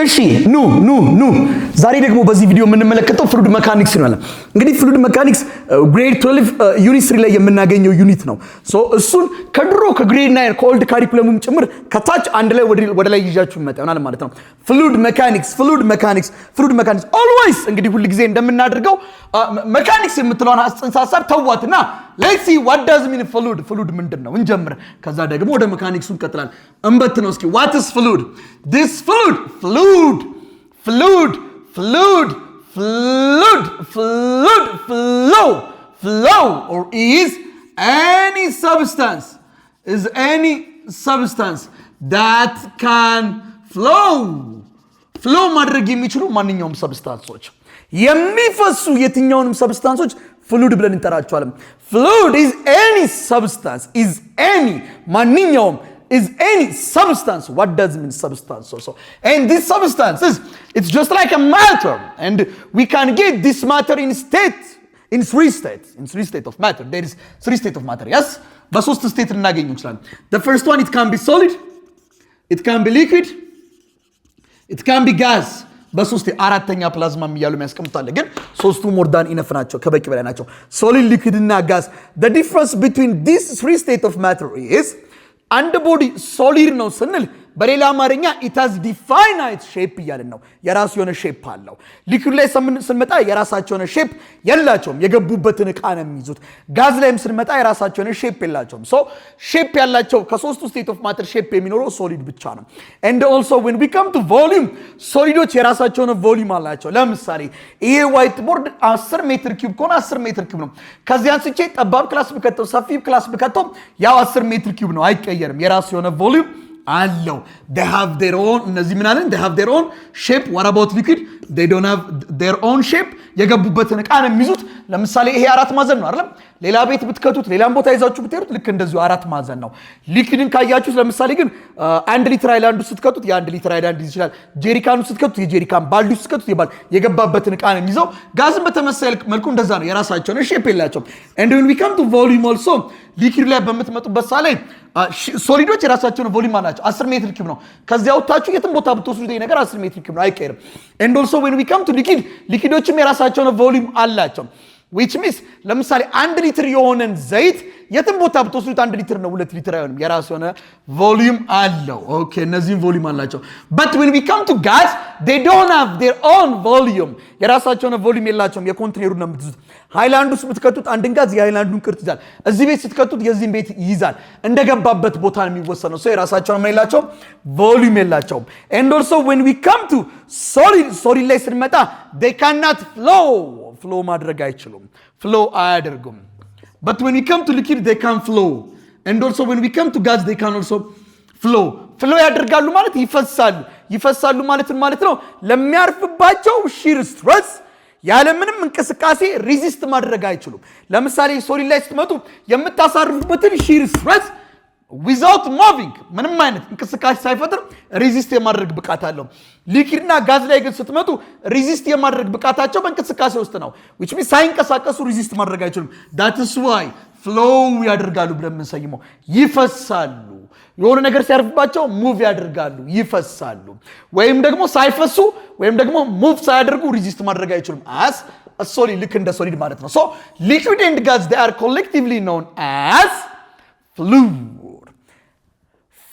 እሺ ኑ ዛሬ ደግሞ በዚህ ቪዲዮ የምንመለከተው ፍሉድ መካኒክስ ነው። እንግዲህ ፍሉድ መካኒክስ ግሬድ 12 ዩኒት 3 ላይ የምናገኘው ዩኒት ነው። እሱን ከድሮ ከግሬድ 9 ከኦልድ ካሪኩለሙም ጭምር ከታች አንድ ላይ ወደ ላይ ይዣችሁ ይመጣናል ማለት ነው። ፍሉድ መካኒክስ ኦልዌይስ እንግዲህ ሁሉ ጊዜ እንደምናደርገው መካኒክስ የምትለውን ጽንሰ ሐሳብ ተዋትና ሌትስ ሲ ዋት ዳዝ ሚን ፍሉድ ምንድን ነው እንጀምር። ከዛ ደግሞ ወደ መካኒክሱ እንቀጥላለን። እንበት ነው እስኪ ዋት ኢዝ ፍሉድ? ዲስ fluid flow or is any substance that can flow ማድረግ የሚችሉ ማንኛውም ሰብስታንሶች የሚፈሱ የትኛውንም ሰብስታንሶች ፍሉድ ብለን እንጠራቸዋለን። fluid is any substance ማንኛውም is any substance. What does mean substance also? And this substance it's just like a matter, and we can get this matter in three states of matter. There is 3 states of matter. Yes, በሶስት ስቴት ልናገኘው እንችላለን። The first one, it can be solid, it can be liquid, it can be gas. በሶስት አራተኛ ፕላዝማ የሚያሉ የሚያስቀምጣለ ግን ሶስቱ ሞር ዳን ኢነፍ ናቸው፣ ከበቂ በላይ ናቸው። solid, liquid እና gas. The difference between these 3 states of matter is አንድ ቦዲ ሶሊድ ነው ስንል በሌላ አማርኛ it has definite shape እያልን ነው። የራሱ የሆነ ሼፕ አለው። ሊኩዊድ ላይ ስንመጣ የራሳቸው የሆነ ሼፕ የላቸውም፣ የገቡበትን ዕቃ ነው የሚይዙት። ጋዝ ላይም ስንመጣ የራሳቸው የሆነ ሼፕ የላቸውም። ሼፕ ያላቸው ከሶስቱ ስቴት ኦፍ ማተር ሼፕ የሚኖረው ሶሊድ ብቻ ነው። and also when we come to volume ሶሊዶች የራሳቸው የሆነ ቮሊዩም አላቸው። ለምሳሌ ይሄ ዋይት ቦርድ 10 ሜትር ኪዩብ ከሆነ 10 ሜትር ኪዩብ ነው። ከዚህ አንስቼ ጠባብ ክላስ ብከተው ሰፊ ክላስ ብከተው ያው 10 ሜትር ኪዩብ ነው፣ አይቀየርም። የራሱ የሆነ ቮሊዩም አለው። they have their own እነዚህ ምን አለን? they have their own shape. what about liquid? they don't have their own shape. የገቡበትን ዕቃ ነው የሚይዙት። ለምሳሌ ይሄ 4 ማዕዘን ነው አይደል? ሌላ ቤት ብትከቱት ሌላም ቦታ ይዛችሁ ብትሄዱት ልክ እንደዚሁ 4 ማዕዘን ነው። ሊኩዊድን ካያችሁት ለምሳሌ ግን 1 ሊትር ሃይላንዱ ስትከቱት የ1 ሊትር ሃይላንድ ይይዝ ይችላል። ጄሪካኑ ስትከቱት የጄሪካን፣ ባልዲ ስትከቱት የገባበትን ዕቃ ነው የሚይዘው። ጋዝን በተመሳሳይ መልኩ እንደዛ ነው፣ የራሳቸው ነው ሼፕ የላቸውም። and when we come to volume also ሊኩዊድ ላይ በምትመጡበት ሰዓት ላይ ሶሊዶች የራሳቸው ነው ቮሊዩም አላቸው። 10 ሜትር ኪዩብ ነው። ከዚያ ወጣችሁ የትም ቦታ ብትወስዱት ይሄ ነገር 10 ሜትር ኪዩብ ነው፣ አይቀየርም። and also when we come to liquid ሊኩዊዶችም የራሳቸው ነው ቮሊዩም አላቸው። which means ለምሳሌ 1 ሊትር የሆነን ዘይት የትም ቦታ ብትወስዱት 1 ሊትር ነው፣ 2 ሊትር አይሆንም። የራሱ የሆነ ቮሊዩም አለው። ኦኬ፣ እነዚህም ቮሊዩም አላቸው። but when we come to gas they don't have their own volume. የራሳቸው የሆነ ቮሊዩም የላቸውም። የኮንቴነሩን ነው የምትይዙት። ሃይላንዱ ውስጥ ብትከቱት አንድን ጋዝ የሃይላንዱን ቅርጽ ይዛል። እዚህ ቤት ስትከቱት የዚህን ቤት ይይዛል። እንደገባበት ቦታ ነው የሚወሰነው። የራሳቸው ነው የላቸውም፣ ቮሊዩም የላቸውም። and also when we come to solid ላይ ስንመጣ they cannot flow ማድረግ አይችሉም፣ flow አያደርጉም። but when we come to liquid they can flow. and also when we come to gas they can also flow ያደርጋሉ ማለት ይፈሳሉ ማለት ነው። ለሚያርፍባቸው ሺር ስትረስ ያለምንም እንቅስቃሴ ሪዚስት ማድረግ አይችሉም። ለምሳሌ ሶሊድ ላይ ስትመጡ የምታሳርፉበትን ሺር ስትረስ without moving ምንም አይነት እንቅስቃሴ ሳይፈጥር ሪዚስት የማድረግ ብቃት አለው። ሊኩዊድና ጋዝ ላይ ግን ስትመጡ ሪዚስት የማድረግ ብቃታቸው በእንቅስቃሴ ውስጥ ነው። which means ሳይንቀሳቀሱ ሪዚስት ማድረግ አይችሉም። that is why flow ያደርጋሉ ብለን የምንሰይመው። ይፈሳሉ፣ የሆነ ነገር ሲያርፍባቸው ሙቭ ያደርጋሉ፣ ይፈሳሉ። ወይም ደግሞ ሳይፈሱ ወይም ደግሞ ሙቭ ሳያደርጉ ሪዚስት ማድረግ አይችሉም። as a solid ልክ እንደ ሶሊድ ማለት ነው። so liquid and gas they are collectively known as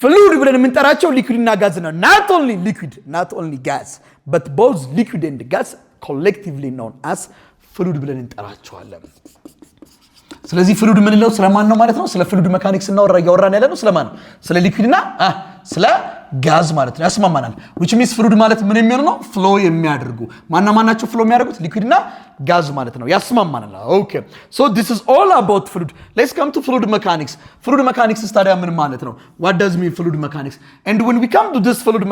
fluid ብለን የምንጠራቸው ሊኩዊድ እና ጋዝ ነው። not only liquid, not only gas, but both liquid and gas collectively known as fluid ብለን እንጠራቸዋለን። ስለዚህ ፍሉድ ምንለው ስለማን ነው ማለት ነው? ስለ ፍሉድ መካኒክስ እያወራን ያለ ነው። ስለማን ነው? ስለ ሊኩዊድና ስለ ጋዝ ማለት ነው። ያስማማናል። which means ፍሉድ ማለት ምን የሚሆን ነው? ፍሎ የሚያደርጉ ማናቸው ፍሎ የሚያደርጉት? ሊኩዊድና ጋዝ ማለት ነው። ያስማማናል። ኦኬ so this is all about fluid. let's come to fluid mechanics. fluid mechanics ታዲያ ምን ማለት ነው? what does mean fluid mechanics? and when we come to this fluid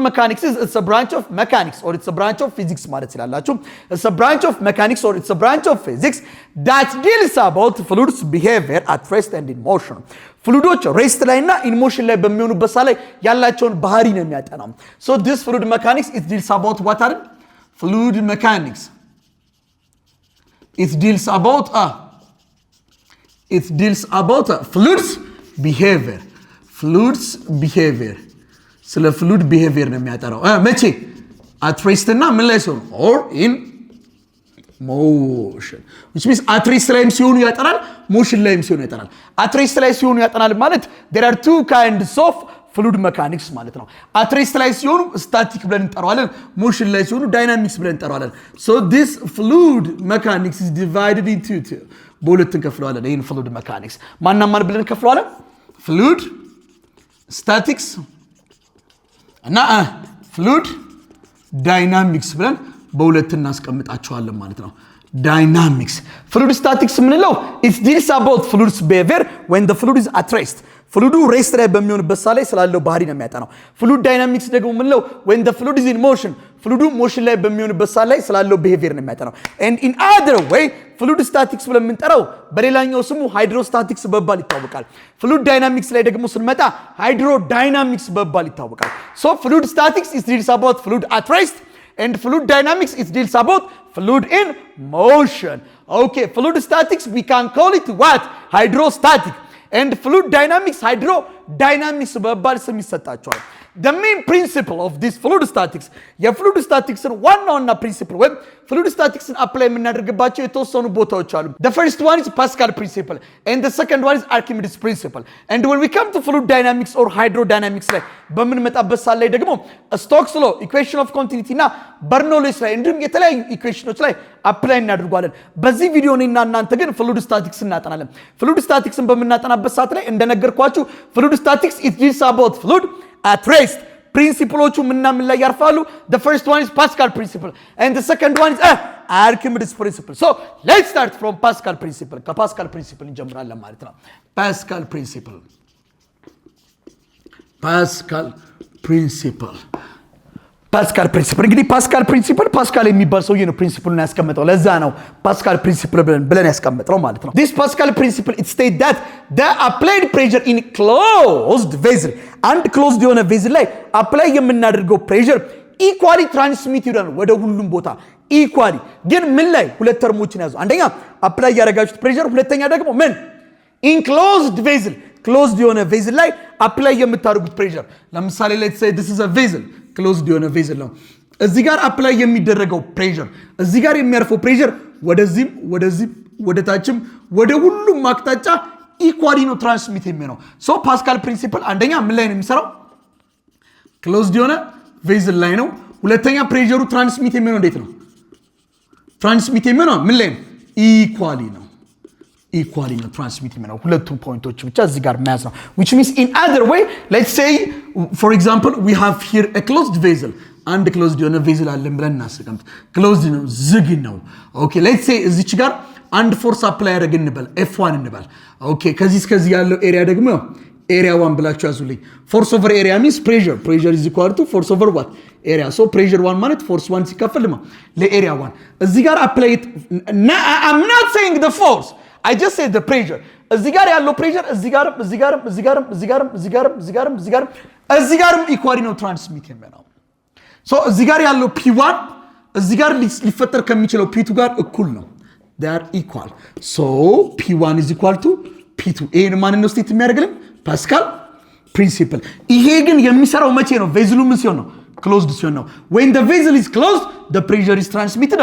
mechanics is it's a branch of mechanics or it's a branch of physics ማለት ይላላችሁ። it's a branch of mechanics or it's a branch of physics that deals about fluids behavior at rest and in motion. ፍሉዶች ሬስት ላይና ኢን ሞሽን ላይ በሚሆኑበት ሰዓት ላይ ያላቸውን ባህሪ ነው የሚያጠናው። so this fluid mechanics it deals about what are fluid mechanics? it deals about fluids behavior. ስለ ፍሉድ ቢሄቪየር ነው የሚያጠራው መቼ at rest እና ምን ላይ ሲሆን or in motion which means at rest ላይም ሲሆኑ ያጠናል motion ላይም ሲሆኑ ያጠናል at rest ላይ ሲሆኑ ያጠናል ማለት there are two kinds of fluid mechanics ማለት ነው at rest ላይ ሲሆኑ static ብለን እንጠራዋለን motion ላይ ሲሆኑ dynamics ብለን እንጠራዋለን so this fluid mechanics is divided into two በሁለት እንከፍለዋለን ይሄን fluid mechanics ማን ብለን እንከፍለዋለን fluid statics እና fluid dynamics ብለን በሁለት እናስቀምጣቸዋለን ማለት ነው dynamics fluid statics ምንለው it deals about fluid's behavior when the fluid is at rest fluidu rest ላይ በሚሆንበት ሰዓት ላይ ስላለው ባህሪ ነው የሚያጠናው fluid dynamics ደግሞ ምንለው when the fluid is in motion fluidu motion ላይ በሚሆንበት ሰዓት ላይ ስላለው behavior ነው የሚያጠናው and in other way fluid statics ብለን የምንጠራው በሌላኛው ስሙ hydrostatics በመባል ይታወቃል fluid dynamics ላይ ደግሞ ስንመጣ hydrodynamics በመባል ይታወቃል so fluid statics is deals about fluid at rest and fluid dynamics is deals about fluid in motion okay fluid statics we can call it what hydrostatic and fluid dynamics hydrodynamics በመባል ስም ይሰጣቸዋል the main principle of this fluid statics የfluid statics ዋናውና principle ወይ fluid statics apply የምናደርግባቸው የተወሰኑ ቦታዎች አሉ the first one is Pascal principle and the second one is Archimedes principle and when we come to fluid dynamics or hydrodynamics ላይ በምንመጣበት ሰዓት ላይ ደግሞ Stokes law equation of continuity እና Bernoulli's ላይ እንዲሁም የተለያዩ ኢኩዌሽኖች ላይ apply እናደርጋለን በዚህ ቪዲዮ እኔና እናንተ ግን fluid statics እናጠናለን fluid statics በምናጠናበት ሰዓት ላይ እንደነገርኳችሁ fluid statics it deals about fluid at rest principles ምን ላይ ያርፋሉ the first one is Pascal principle and the second one is Archimedes principle so let's start from Pascal principle ከፓስካል principle እንጀምራለን ማለት ነው Pascal principle እንግዲህ ፓስካል ፕሪንሲፕል ፓስካል የሚባል ሰውዬ ነው ፕሪንሲፕሉን ያስቀመጠው ለዛ ነው ፓስካል ፕሪንሲፕል ብለን ያስቀመጠው ማለት ነው this Pascal principle it states that the applied pressure in closed vessel and closed የሆነ vessel ላይ apply የምናደርገው pressure equally transmitted ነው ወደ ሁሉም ቦታ equally ግን ምን ላይ ሁለት ተርሞችን ያዙ አንደኛ apply ያደረጋችሁት pressure ሁለተኛ ደግሞ ምን in closed vessel closed የሆነ vessel ላይ apply የምታደርጉት pressure ለምሳሌ let's say this is a vessel closed የሆነ vessel ነው እዚህ ጋር apply የሚደረገው pressure እዚህ ጋር የሚያርፈው pressure ወደዚህም ወደታችም ወደ ሁሉም አቅጣጫ ኢኳሊ ነው ትራንስሚት የሚሆነው ሶ ፓስካል ፕሪንሲፕል አንደኛ ምን ላይ ነው የሚሰራው ክሎዝድ የሆነ ቬዝል ላይ ነው ሁለተኛ ፕሬሸሩ ትራንስሚት የሚሆነው እንዴት ነው ትራንስሚት የሚሆነው ምን ላይ ነው ኢኳሊ ነው ትራንስሚት የሚሆነው ሁለቱ ፖይንቶች ብቻ እዚህ ጋር መያዝ ነው which means in other way let's say for example we have here a closed vessel and closed የሆነ ቬዝል አለን ብለን እናስቀምጥ closed ነው ዝግ ነው okay let's say እዚች ጋር አንድ ፎርስ አፕላይ ያደርግ እንበል F1 እንበል ኦኬ ከዚህ እስከዚህ ያለው ኤሪያ ደግሞ ኤሪያ 1 ብላችሁ ያዙልኝ ፎርስ ኦቨር ኤሪያ means pressure is equal to force over what area so pressure 1 ማለት force 1 ሲከፈል ለኤሪያ 1 እዚህ ጋር apply it I'm not saying the force I just said the pressure እዚህ ጋር ያለው pressure እዚህ ጋርም ኢኳሊ ነው ትራንስሚት የሚሆነው so እዚህ ጋር ያለው P1 እዚህ ጋር ሊፈጠር ከሚችለው P2 ጋር እኩል ነው they are equal so P1 is equal to P2 ይሄን ማን ነው ስቴት የሚያደርግልን ፓስካል ፕሪንሲፕል ይሄ ግን የሚሰራው መቼ ነው ቬዝሉ ምን ሲሆን ነው closed ሲሆን ነው when the vessel is closed the pressure is transmitted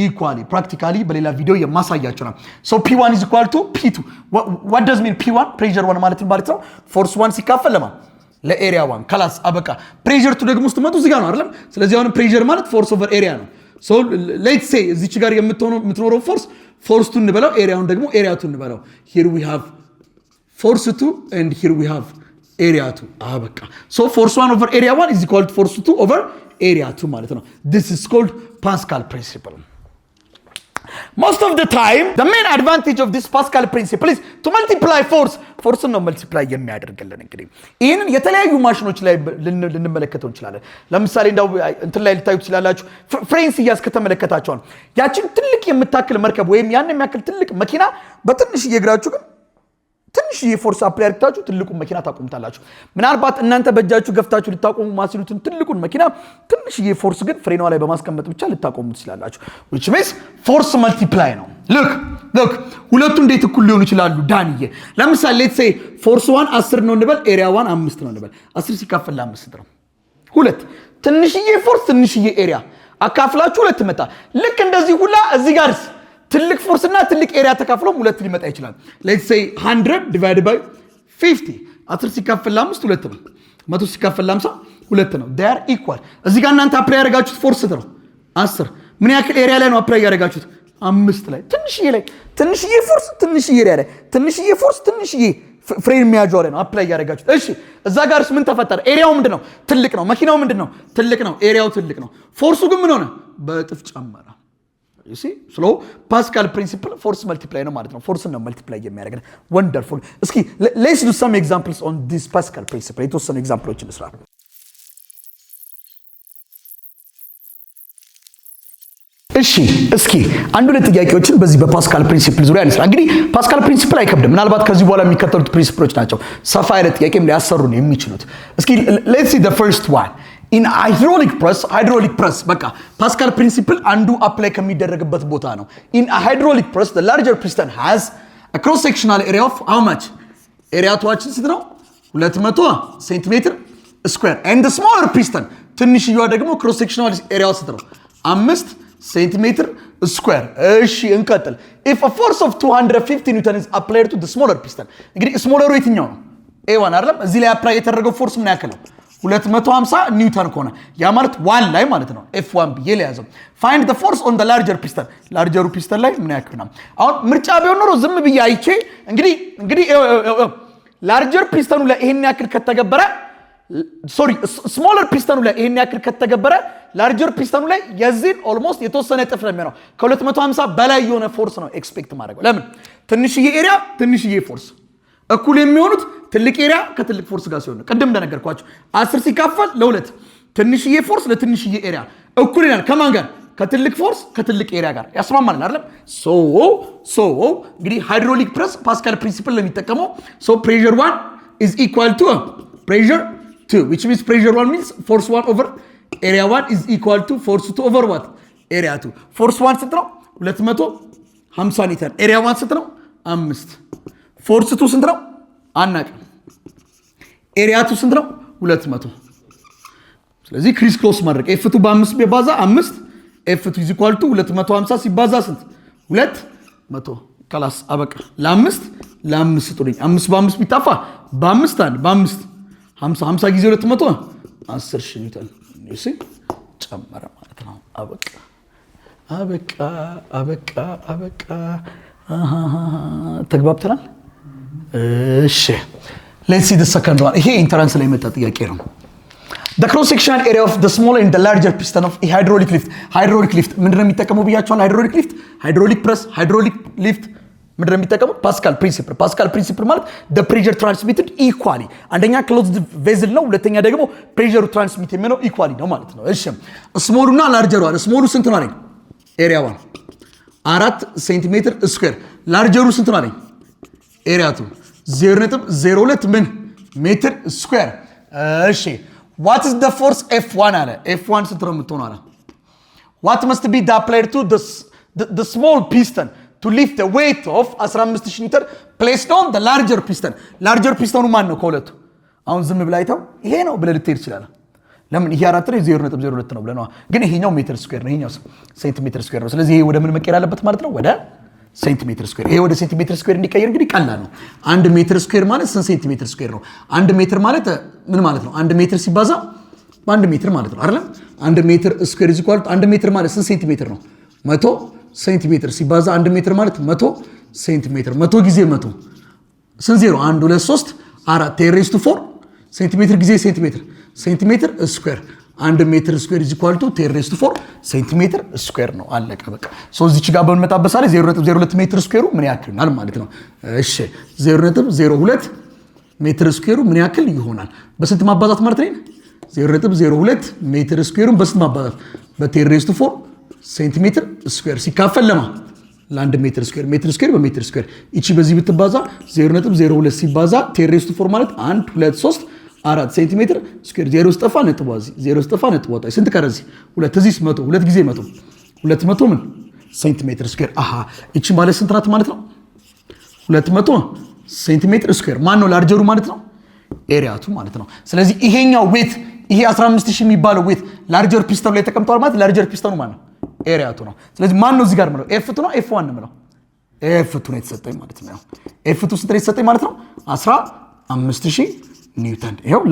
equally practically በሌላ ቪዲዮ የማሳያችሁ ነው so P1 is equal to P2 what does mean P1 pressure 1 ማለት ነው force 1 ሲካፈል ለኤሪያ 1 ክላስ አበቃ pressure 2 ደግሞ ስትመጡ እዚህ ጋር ነው አይደል ስለዚህ አሁን pressure ማለት force over area ነው so let's say እዚች ጋር የምትኖረው force 2 እንበለው ኤሪያውን ደግሞ area 2 እንበለው here we have force 2 and here we have area 2 አበቃ so force 1 over area 1 is equal to force 2 over area 2 ማለት ነው this is called Pascal principle most of the time the main advantage of this Pascal principle is to multiply force ነው multiply የሚያደርግልን እንግዲህ ይሄንን የተለያዩ ማሽኖች ላይ ልንመለከተው እንችላለን ለምሳሌ እንዳው እንትን ላይ ልታዩት ይችላልላችሁ ፍሬንስ ያስከተመለከታቸው ያችን ትልቅ የምታክል መርከብ ወይም ያን የሚያክል ትልቅ መኪና በትንሽ እየግራችሁ ግን ትንሽ የፎርስ አፕላይ አድርጋችሁ ትልቁን መኪና ታቆሙታላችሁ ምናልባት እናንተ በእጃችሁ ገፍታችሁ ልታቆሙ ማሲሉትን ትልቁን መኪና ትንሽ የፎርስ ግን ፍሬኗ ላይ በማስቀመጥ ብቻ ልታቆሙት ይችላልላችሁ which means force multiply ነው look ሁለቱ እንዴት እኩል ሊሆኑ ይችላሉ ዳንዬ ለምሳሌ let's say force 1 10 ነው እንበል area 1 5 ነው እንበል 10 ሲካፈል ለ5 ነው ሁለት ትንሽዬ ፎርስ ትንሽዬ ኤሪያ አካፍላችሁ ሁለት መጣ ልክ እንደዚህ ሁላ እዚህ ጋርስ ትልቅ ፎርስ እና ትልቅ ኤሪያ ተካፍሎም ሁለት ሊመጣ ይችላል let's say 100 divided by 50 10 ሲካፈል ለ5 ሁለት ነው 100 ሲካፈል ለ50 ሁለት ነው they are equal እዚህ ጋር እናንተ አፕላይ ያደርጋችሁት ፎርስ ነው 10 ምን ያክል ኤሪያ ላይ ነው አፕላይ ያደርጋችሁት 5 ላይ ትንሽዬ ፎርስ ትንሽዬ ኤሪያ ላይ ትንሽዬ ፎርስ ትንሽዬ ፍሬም የሚያጆር ነው አፕላይ ያደርጋችሁት እሺ እዛ ጋርስ ምን ተፈጠረ ኤሪያው ምንድነው ትልቅ ነው መኪናው ምንድነው ትልቅ ነው ኤሪያው ትልቅ ነው ፎርሱ ግን ምን ሆነ በእጥፍ ጨመረ you see so Pascal principle force multiply ነው ማለት ነው force ነው multiply የሚያደርገን wonderful እስኪ let's do some examples on this Pascal principle የተወሰኑ ኤግዛምፕሎችን እንስራ እሺ እስኪ አንድ ሁለት ጥያቄዎችን በዚህ በፓስካል ፕሪንሲፕል ዙሪያ እንስራ እንግዲህ ፓስካል ፕሪንሲፕል አይከብድም ምናልባት ከዚህ በኋላ የሚከተሉት ፕሪንሲፕሎች ናቸው ሰፋ ያለ ጥያቄም ሊያሰሩን የሚችሉት እስኪ let's see the first one in hydraulic press በቃ ፓስካል ፕሪንሲፕል አንዱ አፕላይ ከሚደረግበት ቦታ ነው in a hydraulic press the larger piston has a cross sectional area of how much area to ስንት ነው 200 ሴንቲሜትር ስኩዌር and the smaller piston ትንሽዬዋ ደግሞ cross sectional area ስንት ነው 5 centimeter square እሺ እንቀጥል if a force of 250 newton is applied to the smaller piston እንግዲህ ስሞለሩ የትኛው ነው a1 አይደለም እዚህ ላይ አፕላይ የተደረገው ፎርስ ምን ያክል ነው 250 ኒውተን ከሆነ ያ ማለት 1 ላይ ማለት ነው f1 ብዬ ለያዘው find the force on the larger piston larger piston ላይ ምን ያክል ነው አሁን ምርጫ ቢሆን ኖሮ ዝም ብዬ አይቼ እንግዲህ larger piston ላይ ይሄን ያክል ከተገበረ smaller piston ላይ ይሄን ያክል ከተገበረ larger piston ላይ የዚህን almost የተወሰነ እጥፍ ነው የሚሆነው ከ250 በላይ የሆነ ፎርስ ነው ኤክስፔክት ማድረግ ለምን ትንሽዬ ኤሪያ ትንሽዬ ፎርስ እኩል የሚሆኑት ትልቅ ኤሪያ ከትልቅ ፎርስ ጋር ሲሆን ቅድም እንደነገርኳችሁ 10 ሲካፈል ለ2 ትንሽዬ ፎርስ ለትንሽዬ ኤሪያ እኩል ይላል ከማን ጋር ከትልቅ ፎርስ ከትልቅ ኤሪያ ጋር ያስማማል አይደል ሶ እንግዲህ ሃይድሮሊክ ፕሬስ ፓስካል ፕሪንሲፕል ለሚጠቀመው ሶ pressure 1 is equal to pressure 2 which means pressure 1 means force 1 over area 1 is equal to force 2 over what area 2 force 1 ስንት ነው 250 ኒውተን area 1 ስንት ነው 5 force 2 ስንት ነው አናውቅም area 2 ስንት ነው 200 ስለዚህ ክሪስ ክሎስ ማድረግ f2 በ5 ቢባዛ 5 f2 is equal to 250 ሲባዛ ስንት 200 ክላስ አበቃ ለ5 ስጡልኝ 5 በ5 ቢጣፋ በ5 አንድ በ5 50 ጊዜ 200 10 ሺህ ኒውተን እሺ ጨመረ ማለት ነው አበቃ ተግባብተናል እሺ let's see the second one ይሄ ኢንተራንስ ላይ መጣ ጥያቄ ነው the cross sectional area of the smaller and the larger piston of a hydraulic lift ምንድነው የሚጠቀመው ብያችኋል hydraulic press hydraulic lift ምንድነው የሚጠቀመው ፓስካል ፕሪንሲፕል ማለት the pressure transmitted equally አንደኛ closed vessel ነው ሁለተኛ ደግሞ pressure transmit የሚለው equally ነው ማለት ነው እሺ ስሞሉ እና ላርጀሩ አለ ስሞሉ ስንት ነው አለኝ ኤሪያ 1 4 ሴንቲሜትር ስኩዌር ላርጀሩ ስንት ነው አለኝ ኤሪያ 2 0.02 ምን ሜትር ስኩዌር እሺ what is the force f1 አለ f1 ስንት ነው የምትሆነው አለ what must be applied to the small piston to lift the weight of 15000 ኒውተን placed on the larger piston ማን ነው ከሁለቱ አሁን ዝም ብላ አይተው ይሄ ነው ብለህ ልትሄድ ይችላል ለምን ይሄ 4 ነው 0.02 ነው ብለህ ነው ግን ይሄኛው ሜትር ስኩዌር ነው ይሄኛው ሴንቲሜትር ስኩዌር ነው ስለዚህ ይሄ ወደ ምን መቀየር አለበት ማለት ነው ወደ ሴንቲሜትር ስኩዌር ይሄ ወደ ሴንቲሜትር ስኩዌር እንዲቀየር እንግዲህ ቀላል ነው 1 ሜትር ስኩዌር ማለት ስንት ሴንቲሜትር ስኩዌር ነው 1 ሜትር ማለት ምን ማለት ነው 1 ሜትር ሲባዛ 1 ሜትር ማለት ነው አይደል 1 ሜትር ስኩዌር is equal to 1 ሜትር ማለት ስንት ሴንቲሜትር ነው 100 ሴንቲሜትር ሲባዛ 1 ሜትር ማለት 100 ሴንቲሜትር 100 ጊዜ 100 ስንት 0 1 2 3 4 10 raised to 4 ሴንቲሜትር ጊዜ ሴንቲሜትር ስኩዌር 1 ሜትር ስኩዌር is equal to 10 raised to 4 ሴንቲሜትር ስኩዌር ነው አለቀ በቃ ሶ እዚች ጋር በመጣበት ሳለ 0.02 ሜትር ስኩዌሩ ምን ያክል ይሆናል ማለት ነው እሺ 0.02 ሜትር ስኩዌሩ ምን ያክል ይሆናል በስንት ማባዛት ማለት ነው 0.02 ሜትር ስኩዌሩን በስንት ማባዛት በ10 raised to 4 ሴንቲሜትር ስኩዌር ሲካፈል ለማ ለ1 ሜትር ስኩዌር በሜትር ስኩዌር እቺ በዚህ ብትባዛ 0.02 ሲባዛ 10 raised to 4 ማለት 1 2 3 4 ሴንቲሜትር ስኩዌር 0 ስጠፋ ነጥብ ዋዚ 0 ስጠፋ ነጥብ ወጣ ስንት ቀረዚ 2 እዚህ 100 2 ጊዜ 100 200 ምን ሴንቲሜትር ስኩዌር አሃ እቺ ማለት ስንት ናት ማለት ነው 200 ሴንቲሜትር ስኩዌር ማን ነው ላርጀሩ ማለት ነው ኤሪያቱ ማለት ነው ስለዚህ ይሄኛው ዌት ይሄ 15000 የሚባለው ዌት ላርጀር ፒስተኑ ላይ ተቀምጧል ማለት ላርጀር ፒስተኑ ማን ነው? ኤሪያቱ ነው። ስለዚህ ማን ነው እዚህ ጋር ምለው? ኤፍ2 ነው ኤፍ1 ነው ምለው? ኤፍ2 ነው የተሰጠኝ ማለት ነው። ኤፍ2 ስንት ነው የተሰጠኝ ማለት ነው? 15000 ኒውተን። ይሄው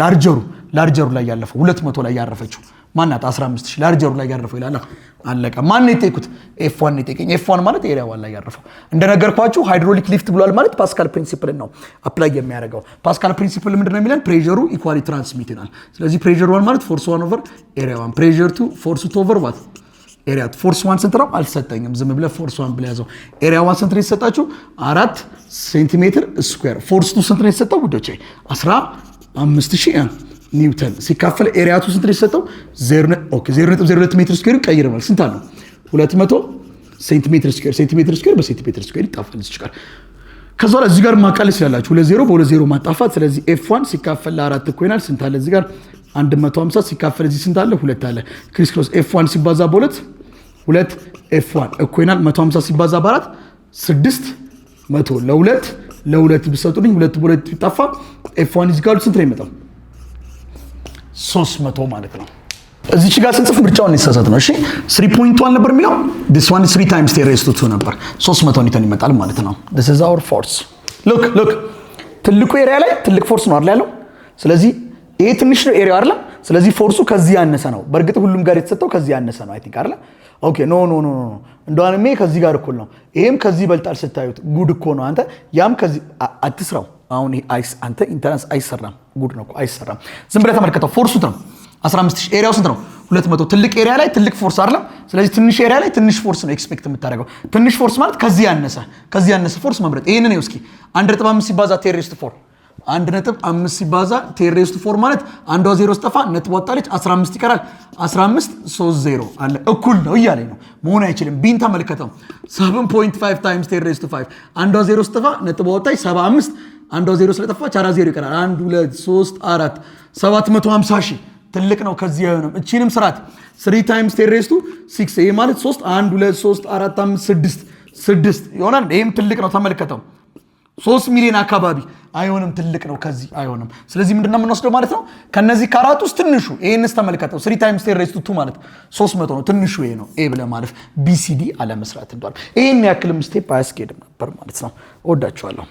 ላርጀሩ ላይ ያለፈው 200 ላይ ያረፈችው ማናት? 15000 ላርጀሩ ላይ ያረፈው ይላል። አለቀ። ማን ነው የጠየቁት? ኤፍ1 ነው የጠየቀኝ። ኤፍ1 ማለት ኤሪያ ዋን ላይ ያረፈው። እንደነገርኳችሁ ሃይድሮሊክ ሊፍት ብሏል ማለት ፓስካል ፕሪንሲፕል ነው አፕላይ የሚያደርገው። ፓስካል ፕሪንሲፕል ምንድነው የሚለን? ፕሬሸሩ ኢኳሊ ትራንስሚት ይላል። ስለዚህ ፕሬሸር 1 ማለት ፎርስ 1 ኦቨር ኤሪያ 1፣ ፕሬሸር 2 ፎርስ 2 ኦቨር ዋት ኤሪያ 2። ፎርስ 1 ስንት ነው? አልሰጠኝም። ዝም ብለህ ፎርስ 1 ብለህ ያዘው። ኤሪያ 1 ስንት ነው የተሰጣችሁ? 4 ሴንቲሜትር ስኩዌር። ፎርስ 2 ስንት ነው የተሰጠው ውዶቼ? 15000 ኒውተን ሲካፈል ኤሪያ 2 ስንት ነው የተሰጠው? 0.02 ሜትር ስኩዌር ቀይረናል። ስንት አለው? 200 ሴንቲሜትር ስኩዌር። ሴንቲሜትር ስኩዌር በሴንቲሜትር ስኩዌር ይጣፋል እዚህ ጋር። ከዛ በኋላ እዚህ ጋር ማቃለል ስላላችሁ 20 በ20 ማጣፋት። ስለዚህ f1 ሲካፈል ለ4 እኮ ይሆናል። ስንት አለ እዚህ ጋር? 150 ሲካፈል እዚህ ስንት አለ? 2 አለ። ክሪስ ክሮስ f1 ሲባዛ በ2 2 f1 እኮ ይሆናል 150 ሲባዛ በ4 600 ለ2 ብትሰጡልኝ 2 በ2 ቢጣፋ f1 እዚህ ጋር ስንት ነው የሚመጣው? 300 ማለት ነው። እዚች ጋር ስንጽፍ ምርጫውን የተሳሳተ ነው። እሺ 3.1 ነበር የሚለው this one is 3 times 10 raised to 2 ነበር። 300 ኒውተን ይመጣል ማለት ነው። this is our force look ትልቁ ኤሪያ ላይ ትልቅ ፎርስ ነው አይደል ያለው። ስለዚህ ይሄ ትንሽ ነው ኤሪያው አይደል። ስለዚህ ፎርሱ ከዚህ ያነሰ ነው። በእርግጥ ሁሉም ጋር የተሰጠው ከዚህ ያነሰ ነው አይ ቲንክ አይደል። ኦኬ ኖ እንደውም ከዚህ ጋር እኩል ነው። ይሄም ከዚህ ይበልጣል ስታዩት። ጉድ እኮ ነው አንተ። ያም ከዚህ አትስራው። አሁን አንተ ኢንተራንስ አይሰራም። ጉድ ነው እኮ አይሰራም። ዝም ብለህ ተመልከተው። ፎርሱ ነው 15000 ኤሪያው ስንት ነው? 200። ትልቅ ኤሪያ ላይ ትልቅ ፎርስ አይደለም። ስለዚህ ትንሽ ኤሪያ ላይ ትንሽ ፎርስ ነው ኤክስፔክት የምታደርገው። ትንሽ ፎርስ ማለት ከዚህ ያነሰ ፎርስ መምረጥ። ይሄን ነው እስኪ 1.5 ሲባዛ 10 raised to 4 1.5 ሲባዛ 10 raised to 4 ማለት አንዷ 0 ስጠፋ ነጥብ ወጣለች 15 ይቀራል። 15 30 አለ እኩል ነው እያለኝ ነው። መሆን አይችልም። ቢን ተመልከተው 7.5 times 10 raised to 5 አንዷ 0 ስጠፋ ነጥብ ወጣች 75 አንዷ 0 ስለጠፋች 40 ይቀራል። 1 2 3 4 750,000 ትልቅ ነው። ከዚህ አይሆንም። እቺንም ስራት 3 times 10 raised to 6 ይሄ ማለት 3 1 2 3 4 5 6 ይሆናል። ይሄም ትልቅ ነው። ተመልከተው 3 ሚሊዮን አካባቢ አይሆንም። ትልቅ ነው። ከዚህ አይሆንም። ስለዚህ ምንድነው የምንወስደው ማለት ነው? ከነዚህ ከአራቱ ውስጥ ትንሹ ይሄንስ ተመልከተው 3 times 10 raised to 2 ማለት 300 ነው። ትንሹ ይሄ ነው። ኤ ብለህ ማለፍ ቢሲዲ አለመስራት እንኳን ይሄን ያክልም ስቴፕ አያስኬድም ነበር ማለት ነው። እወዳችኋለሁ።